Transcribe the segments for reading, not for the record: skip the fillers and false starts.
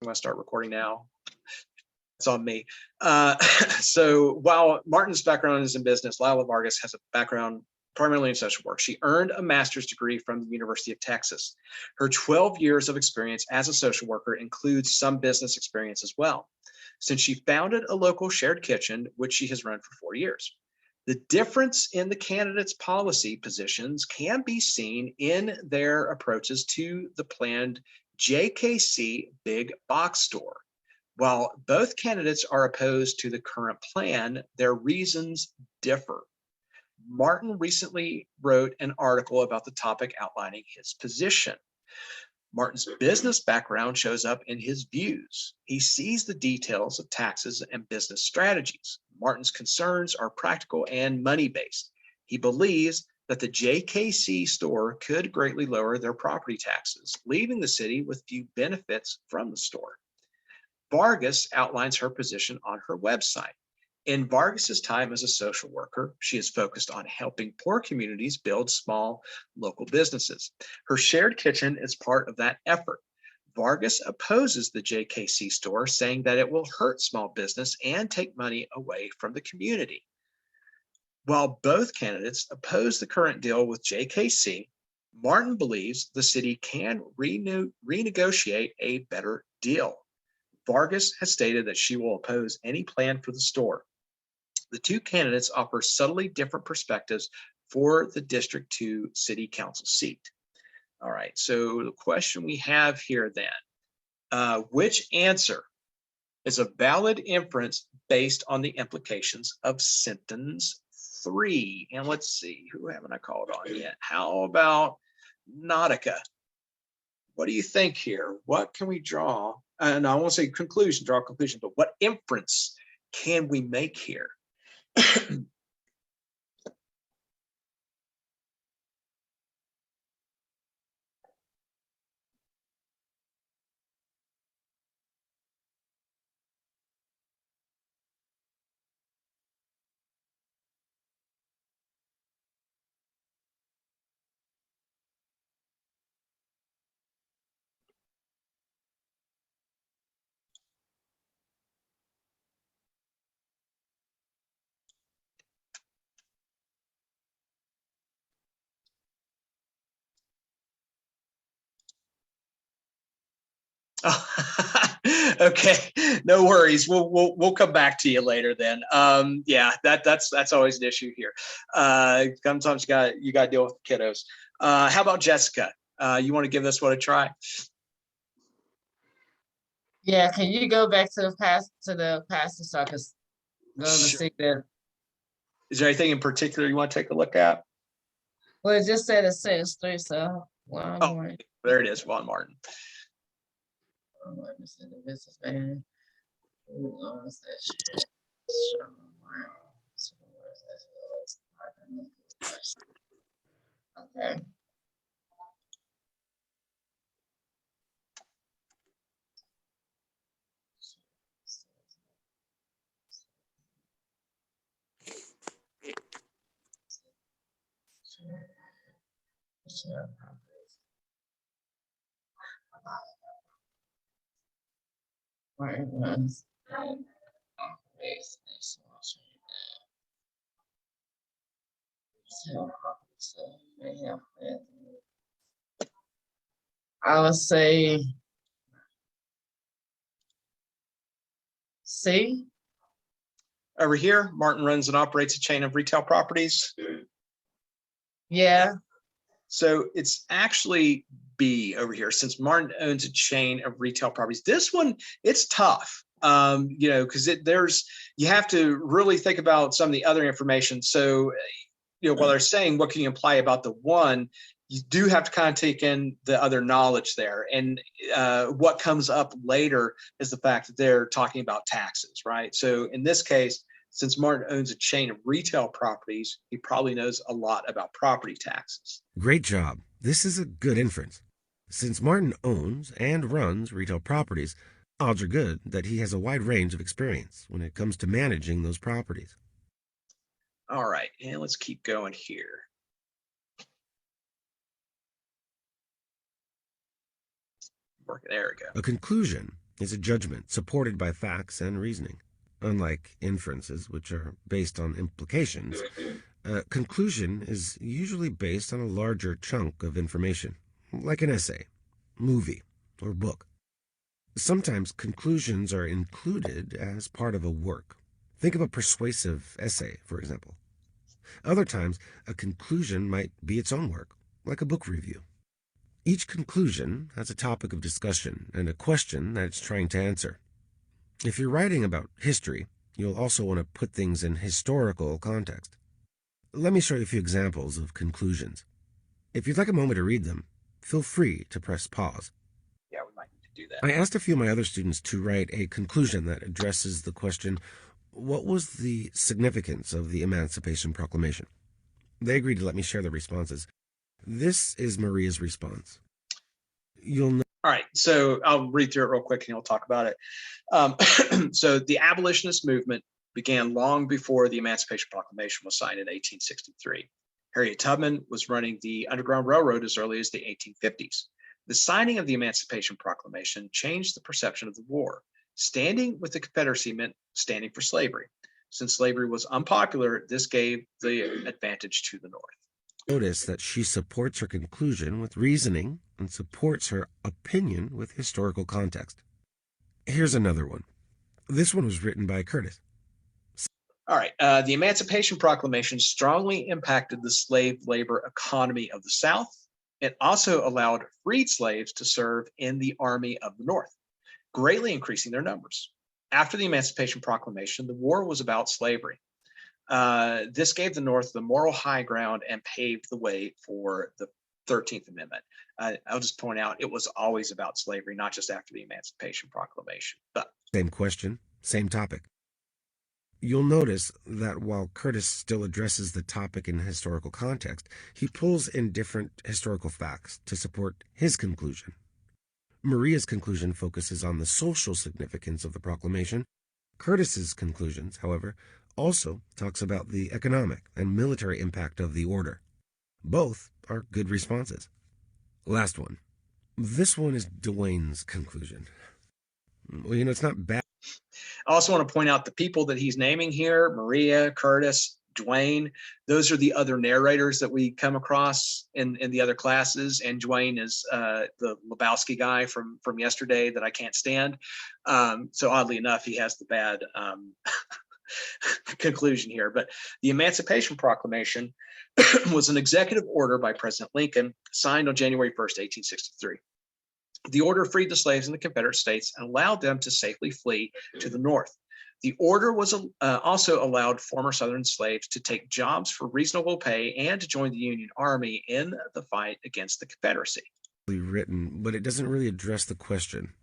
I'm going to start recording now. It's on me. So while Martin's background is in business, Lila Vargas has a background primarily in social work. She earned a master's degree from the University of Texas. Her 12 years of experience as a social worker includes some business experience as well, since she founded a local shared kitchen, which she has run for 4 years. The difference in the candidates' policy positions can be seen in their approaches to the planned JKC big box store. While both candidates are opposed to the current plan, their reasons differ. Martin recently wrote an article about the topic outlining his position. Martin's business background shows up in his views. He sees the details of taxes and business strategies. Martin's concerns are practical and money-based. He believes that the JKC store could greatly lower their property taxes, leaving the city with few benefits from the store. Vargas outlines her position on her website. In Vargas's time as a social worker, she is focused on helping poor communities build small local businesses. Her shared kitchen is part of that effort. Vargas opposes the JKC store, saying that it will hurt small business and take money away from the community. While both candidates oppose the current deal with JKC, Martin believes the city can renegotiate a better deal. Vargas has stated that she will oppose any plan for the store. The two candidates offer subtly different perspectives for the District 2 City Council seat. All right, so the question we have here then, which answer is a valid inference based on the implications of sentence 3? And let's see, who haven't I called on yet? How about Nautica? What do you think here? What can we draw? And I won't say conclusion, draw a conclusion, but what inference can we make here? Okay, no worries. We'll come back to you later then. Yeah, that's always an issue here. Sometimes you got to deal with the kiddos. How about Jessica? You want to give this one a try? Yeah, can you go back to the past so I can go to see that? Is there anything in particular you want to take a look at? Well, it just said it says 3, so there it is, Juan Martin. Let me see the business man. Who owns that shit? Okay. Where it was. I would say C. Over here, Martin runs and operates a chain of retail properties. Yeah. So it's actually B over here, since Martin owns a chain of retail properties. This one, it's tough, you know, because you have to really think about some of the other information. So, you know, while they're saying what can you imply about the one, you do have to kind of take in the other knowledge there. And what comes up later is the fact that they're talking about taxes, right? So in this case, since Martin owns a chain of retail properties, he probably knows a lot about property taxes. Great job. This is a good inference. Since Martin owns and runs retail properties, odds are good that he has a wide range of experience when it comes to managing those properties. All right, and let's keep going here. There we go. A conclusion is a judgment supported by facts and reasoning. Unlike inferences, which are based on implications, a conclusion is usually based on a larger chunk of information, like an essay, movie, or book. Sometimes conclusions are included as part of a work. Think of a persuasive essay, for example. Other times, a conclusion might be its own work, like a book review. Each conclusion has a topic of discussion and a question that it's trying to answer. If you're writing about history, you'll also want to put things in historical context. Let me show you a few examples of conclusions. If you'd like a moment to read them, feel free to press pause. Yeah, we might need to do that. I asked a few of my other students to write a conclusion that addresses the question, what was the significance of the Emancipation Proclamation? They agreed to let me share their responses. This is Maria's response. You'll know. All right, so I'll read through it real quick and we'll talk about it. So the abolitionist movement began long before the Emancipation Proclamation was signed in 1863. Harriet Tubman was running the Underground Railroad as early as the 1850s. The signing of the Emancipation Proclamation changed the perception of the war. Standing with the Confederacy meant standing for slavery. Since slavery was unpopular, this gave the advantage to the North. Notice that she supports her conclusion with reasoning and supports her opinion with historical context. Here's another one. This one was written by Curtis. All right. The Emancipation Proclamation strongly impacted the slave labor economy of the South. It also allowed freed slaves to serve in the Army of the North, greatly increasing their numbers. After the Emancipation Proclamation, the war was about slavery. This gave the North the moral high ground and paved the way for the 13th Amendment. I'll just point out it was always about slavery, not just after the Emancipation Proclamation. But same question, same topic. You'll notice that while Curtis still addresses the topic in historical context, he pulls in different historical facts to support his conclusion. Maria's conclusion focuses on the social significance of the proclamation. Curtis's conclusions, however, also talks about the economic and military impact of the order. Both are good responses. Last one. This one is Dwayne's conclusion. Well, it's not bad. I also want to point out the people that he's naming here, Maria, Curtis, Dwayne, those are the other narrators that we come across in the other classes. And Dwayne is the Lebowski guy from yesterday that I can't stand. So oddly enough, he has the bad conclusion here. But the Emancipation Proclamation was an executive order by President Lincoln signed on January 1st, 1863. The order freed the slaves in the Confederate States and allowed them to safely flee to the North. The order was also allowed former Southern slaves to take jobs for reasonable pay and to join the Union Army in the fight against the Confederacy. Written, but it doesn't really address the question.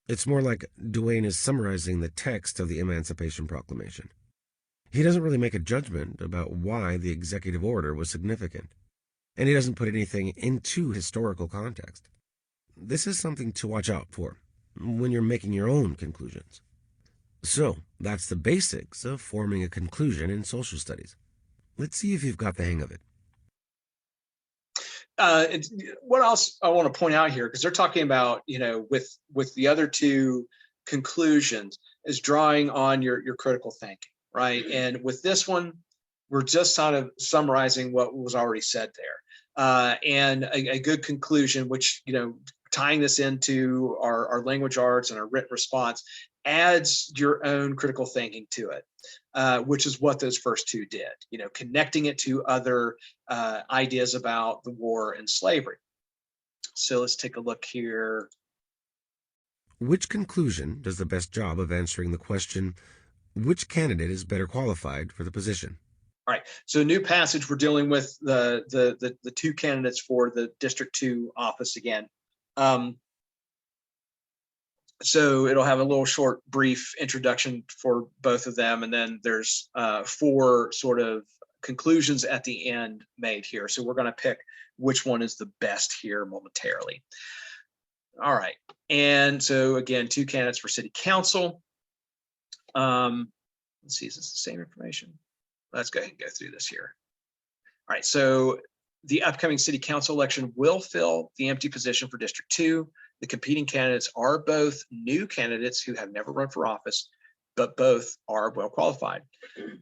It's more like Dwayne is summarizing the text of the Emancipation Proclamation. He doesn't really make a judgment about why the executive order was significant, and he doesn't put anything into historical context. This is something to watch out for when you're making your own conclusions. So, that's the basics of forming a conclusion in social studies. Let's see if you've got the hang of it. What else I want to point out here, because they're talking about, with the other two conclusions, is drawing on your critical thinking, right? And with this one, we're just sort of summarizing what was already said there. And a good conclusion, which, tying this into our language arts and our written response, adds your own critical thinking to it, which is what those first two did, connecting it to other ideas about the war and slavery. So let's take a look here. Which conclusion does the best job of answering the question, which candidate is better qualified for the position? All right, so new passage, we're dealing with the two candidates for the District 2 office again. So it'll have a little short, brief introduction for both of them, and then there's 4 sort of conclusions at the end made here. So we're going to pick which one is the best here momentarily. All right, and so again, 2 candidates for City Council. Let's see, is this the same information? Let's go ahead and go through this here. All right, so the upcoming City Council election will fill the empty position for District 2. The competing candidates are both new candidates who have never run for office, but both are well qualified.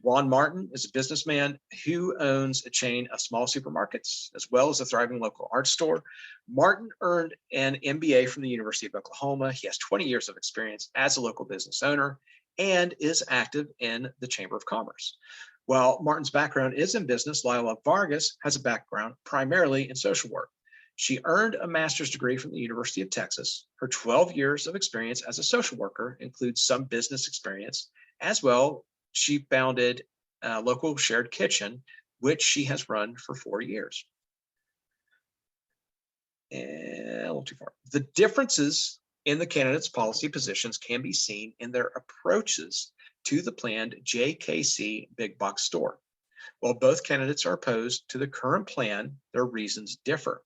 Juan Martin is a businessman who owns a chain of small supermarkets, as well as a thriving local art store. Martin earned an MBA from the University of Oklahoma. He has 20 years of experience as a local business owner and is active in the Chamber of Commerce. While Martin's background is in business, Lila Vargas has a background primarily in social work. She earned a master's degree from the University of Texas. Her 12 years of experience as a social worker includes some business experience. As well, she founded a local shared kitchen, which she has run for 4 years. And a little too far. The differences in the candidates' policy positions can be seen in their approaches to the planned JKC big box store. While both candidates are opposed to the current plan, their reasons differ.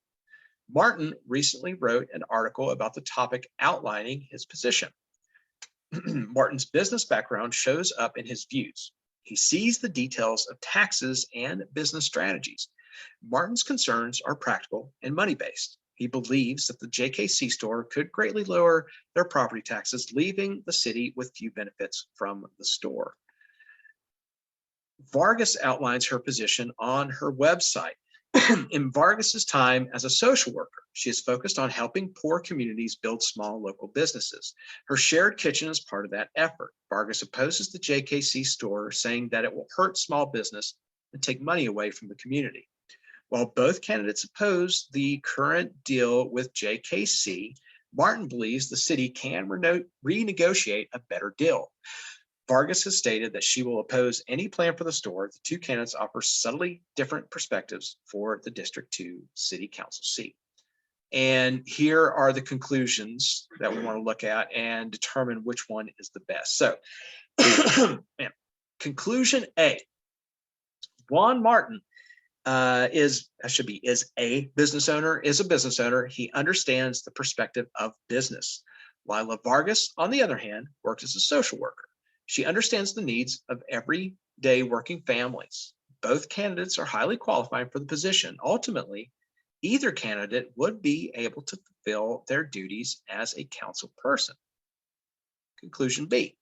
Martin recently wrote an article about the topic outlining his position. Martin's business background shows up in his views. He sees the details of taxes and business strategies. Martin's concerns are practical and money-based. He believes that the JKC store could greatly lower their property taxes, leaving the city with few benefits from the store. Vargas outlines her position on her website. In Vargas's time as a social worker, she is focused on helping poor communities build small local businesses. Her shared kitchen is part of that effort. Vargas opposes the JKC store, saying that it will hurt small business and take money away from the community. While both candidates oppose the current deal with JKC, Martin believes the city can renegotiate a better deal. Vargas has stated that she will oppose any plan for the store. The two candidates offer subtly different perspectives for the District 2 City Council seat. And here are the conclusions that we want to look at and determine which one is the best. So, conclusion A, Juan Martin is a business owner. He understands the perspective of business. Lila Vargas, on the other hand, works as a social worker. She understands the needs of everyday working families. Both candidates are highly qualified for the position. Ultimately, either candidate would be able to fulfill their duties as a council person. Conclusion B.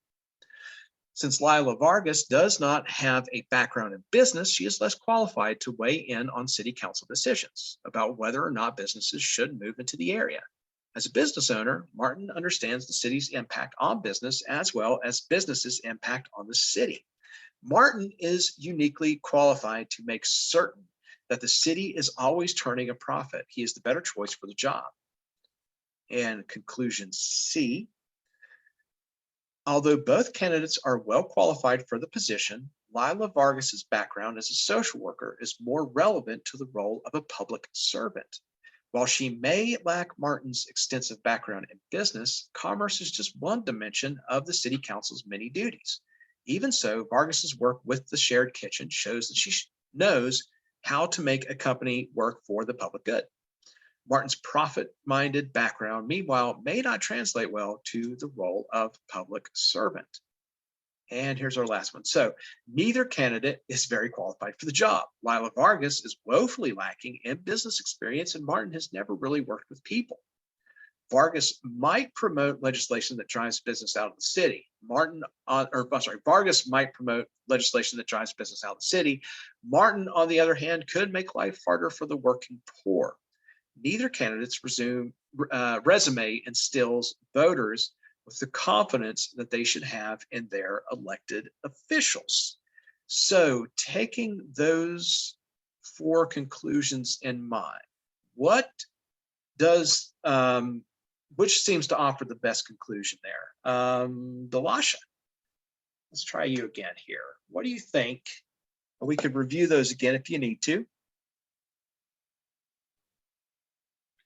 Since Lila Vargas does not have a background in business, she is less qualified to weigh in on city council decisions about whether or not businesses should move into the area. As a business owner, Martin understands the city's impact on business as well as business's impact on the city. Martin is uniquely qualified to make certain that the city is always turning a profit. He is the better choice for the job. And conclusion C, although both candidates are well qualified for the position, Lila Vargas's background as a social worker is more relevant to the role of a public servant. While she may lack Martin's extensive background in business, commerce is just one dimension of the city council's many duties. Even so, Vargas's work with the shared kitchen shows that she knows how to make a company work for the public good. Martin's profit-minded background, meanwhile, may not translate well to the role of public servant. And here's our last one. So neither candidate is very qualified for the job. Lila Vargas is woefully lacking in business experience, and Martin has never really worked with people. Vargas might promote legislation that drives business out of the city. Vargas might promote legislation that drives business out of the city. Martin, on the other hand, could make life harder for the working poor. Neither candidate's resume instills voters with the confidence that they should have in their elected officials. So, taking those four conclusions in mind, which seems to offer the best conclusion there? Delasha, let's try you again here. What do you think? We could review those again if you need to.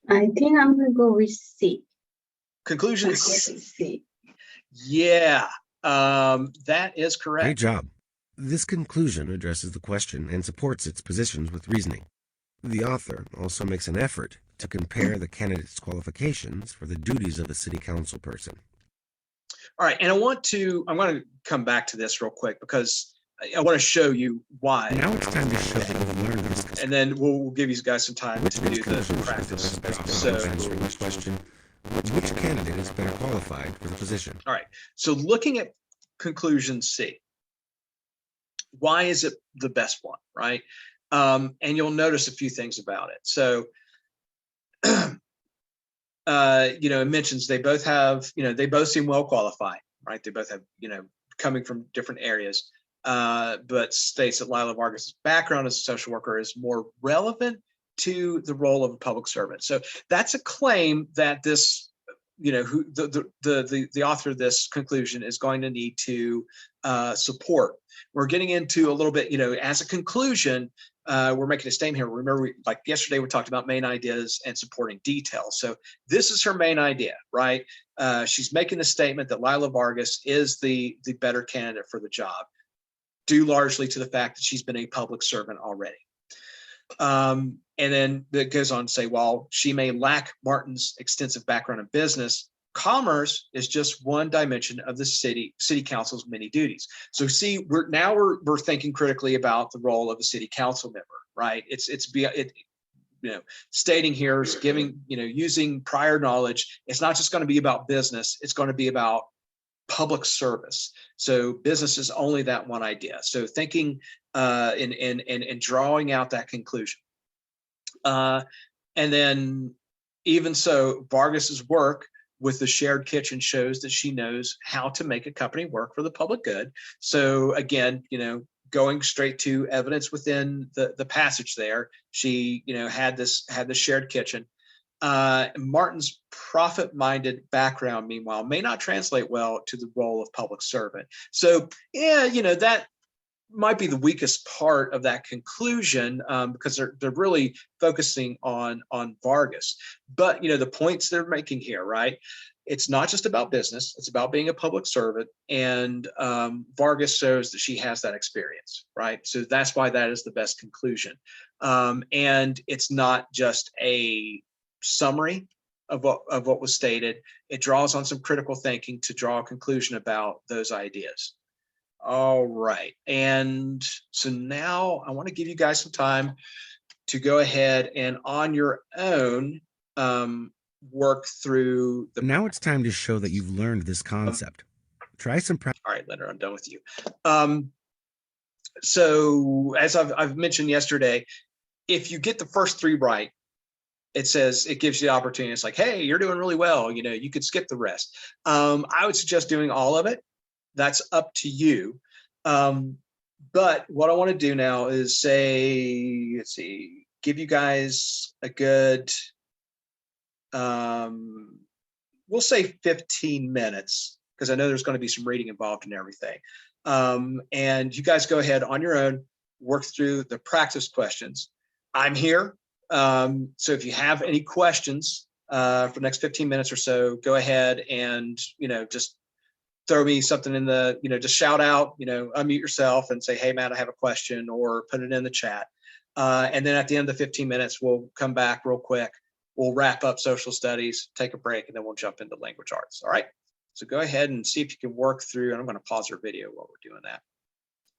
I think I'm gonna go with C. Conclusion C. Yeah, that is correct. Great job. This conclusion addresses the question and supports its positions with reasoning. The author also makes an effort to compare the candidate's qualifications for the duties of a city council person. All right, and I'm going to come back to this real quick because I want to show you why. Now it's time to show that we've learned this. And then we'll give you guys some time to do the practice. So, answering this question, Which candidate is better qualified for the position? All right. So looking at conclusion C, why is it the best one, right? And you'll notice a few things about it. So, it mentions they both have, they both seem well qualified, right? They both have, coming from different areas, but states that Lila Vargas' background as a social worker is more relevant to the role of a public servant. So that's a claim that this, who the author of this conclusion is going to need to support. We're getting into a little bit, as a conclusion, we're making a statement here. Remember, like yesterday, we talked about main ideas and supporting details. So this is her main idea, right? She's making a statement that Lila Vargas is the better candidate for the job, due largely to the fact that she's been a public servant already. And then it goes on to say, while she may lack Martin's extensive background in business, commerce is just one dimension of the city council's many duties. So see, we're thinking critically about the role of a city council member, right? Stating here is giving, using prior knowledge. It's not just going to be about business. It's going to be about public service. So business is only that one idea. So thinking and drawing out that conclusion. And then even so, Vargas's work with the shared kitchen shows that she knows how to make a company work for the public good. So again, going straight to evidence within the passage there, she, had this shared kitchen. Martin's profit-minded background, meanwhile, may not translate well to the role of public servant. So yeah, that might be the weakest part of that conclusion, because they're really focusing on Vargas. But the points they're making here, right? It's not just about business; it's about being a public servant, and Vargas shows that she has that experience, right? So that's why that is the best conclusion. And it's not just a summary of what was stated. It draws on some critical thinking to draw a conclusion about those ideas. All right. And so now I want to give you guys some time to go ahead and on your own work through the. Now it's time to show that you've learned this concept. Try some practice. All right, Leonard, I'm done with you. So as I've mentioned yesterday, if you get the first three right, it gives you the opportunity. It's like, hey, you're doing really well. You could skip the rest. I would suggest doing all of it. That's up to you. But what I want to do now is give you guys a good, we'll say 15 minutes, because I know there's going to be some reading involved in everything. And you guys go ahead on your own, work through the practice questions. I'm here. So if you have any questions for the next 15 minutes or so, go ahead and, just throw me something in the, just shout out, unmute yourself and say, hey, Matt, I have a question, or put it in the chat. And then at the end of the 15 minutes, we'll come back real quick. We'll wrap up social studies, take a break, and then we'll jump into language arts. All right. So go ahead and see if you can work through, and I'm going to pause our video while we're doing that.